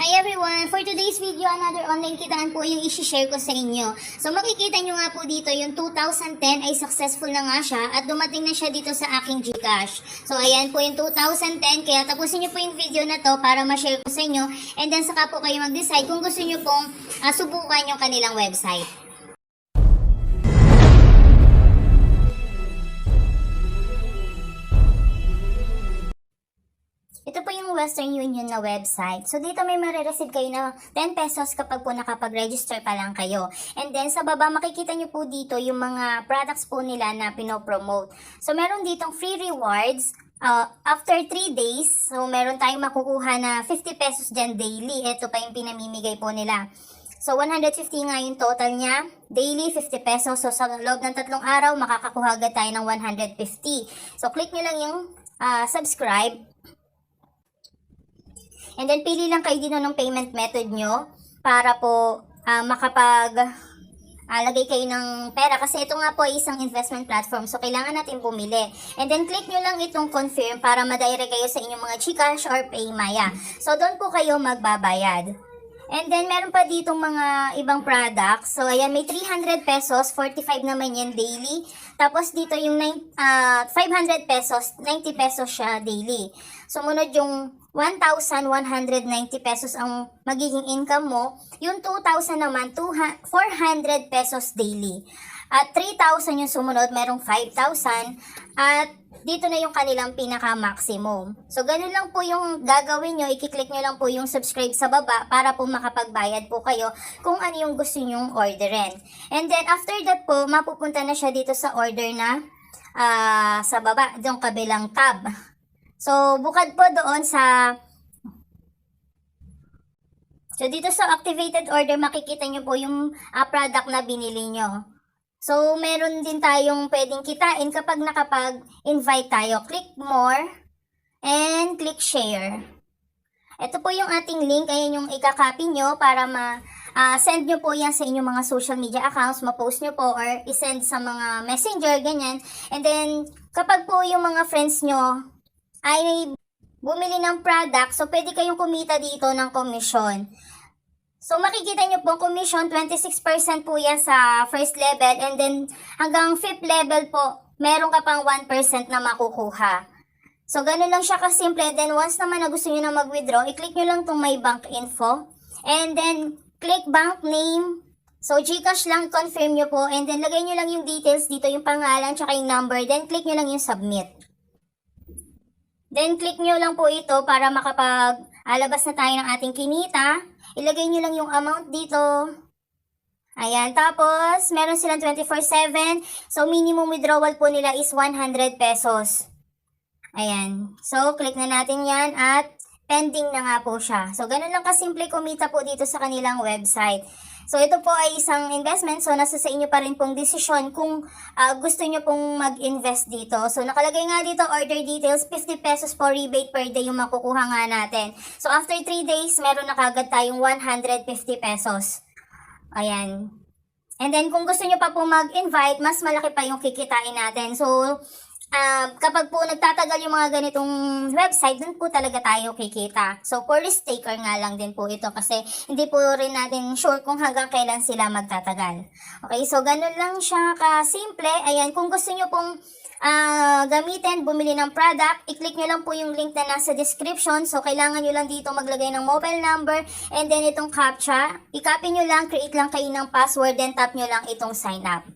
Hi everyone! For today's video, another online kitaan po yung isi-share ko sa inyo. So makikita nyo nga po dito yung 2010 ay successful na nga siya at dumating na siya dito sa aking GCash. So ayan po yung 2010, kaya tapusin nyo po yung video na to para ma-share ko sa inyo and then saka po kayo mag-decide kung gusto nyo pong subukan yung kanilang website. Ito po yung Western Union na website. So dito may marireceive kayo na 10 pesos kapag po nakapag-register pa lang kayo. And then sa baba makikita nyo po dito yung mga products po nila na pinopromote. So meron ditong free rewards. After 3 days, so meron tayong makukuha na 50 pesos dyan daily. Ito pa yung pinamimigay po nila. So 150 nga yung total niya. Daily 50 pesos. So sa loob ng 3 araw makakakuha agad tayo ng 150. So click nyo lang yung subscribe. And then, pili lang kayo dito ng payment method nyo para po lagay kayo ng pera. Kasi ito nga po ay isang investment platform. So, kailangan natin bumili. And then, click nyo lang itong confirm para madirect kayo sa inyong mga GCash or PayMaya. So, doon po kayo magbabayad. And then, meron pa ditong mga ibang products. So, ayan, may 300 pesos, 45 naman yan daily. Tapos, dito yung 500 pesos, 90 pesos siya daily. Sumunod yung 1,190 pesos ang magiging income mo. Yung 2,000 naman, 400 pesos daily. At 3,000 yung sumunod, merong 5,000. At dito na yung kanilang pinaka-maximum. So, ganun lang po yung gagawin nyo. I-click nyo lang po yung subscribe sa baba para po makapagbayad po kayo kung ano yung gusto nyong orderin. And then, after that po, mapupunta na siya dito sa order na sa baba, yung kabilang tab. So, bukod po doon So, dito sa activated order, makikita nyo po yung product na binili nyo. So, meron din tayong pwedeng kitain kapag nakapag-invite tayo. Click more and click share. Ito po yung ating link. Ayan yung ikakopy nyo para send nyo po yan sa inyong mga social media accounts. Ma-post nyo po or isend sa mga messenger, ganyan. And then, kapag po yung mga friends nyo ay bumili ng product, so pwede kayong kumita dito ng commission. So, makikita nyo po, commission, 26% po yan sa first level. And then, hanggang 5th level po, meron ka pang 1% na makukuha. So, ganun lang siya kasimple. Then, once naman na gusto nyo na mag-withdraw, i-click nyo lang itong my bank info. And then, click bank name. So, GCash lang, confirm nyo po. And then, lagay nyo lang yung details dito, yung pangalan, tsaka yung number. Then, click nyo lang yung submit. Then, click nyo lang po ito para makapag-alabas na tayo ng ating kinita. Ilagay nyo lang yung amount dito. Ayan. Tapos, meron silang 24/7. So, minimum withdrawal po nila is 100 pesos. Ayan. So, click na natin yan at pending na nga po siya. So, ganun lang kasimple kumita po dito sa kanilang website. So, ito po ay isang investment. So, nasa sa inyo pa rin pong desisyon kung gusto nyo pong mag-invest dito. So, nakalagay nga dito, order details, 50 pesos po rebate per day yung makukuha nga natin. So, after 3 days, meron na kagad tayong 150 pesos. Ayan. And then, kung gusto nyo pa po mag-invite, mas malaki pa yung kikitain natin. So, kapag po nagtatagal yung mga ganitong website, dun po talaga tayo kikita. So, for risk taker nga lang din po ito kasi hindi po rin natin sure kung hanggang kailan sila magtatagal. Okay, so ganun lang siya kasimple. Ayan, kung gusto nyo pong gamitin, bumili ng product, i-click nyo lang po yung link na nasa description. So, kailangan nyo lang dito maglagay ng mobile number and then itong CAPTCHA. I-copy nyo lang, create lang kayo ng password, then tap nyo lang itong sign up.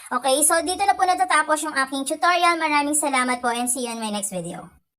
Okay, so dito na po natatapos yung aking tutorial. Maraming salamat po and see you in my next video.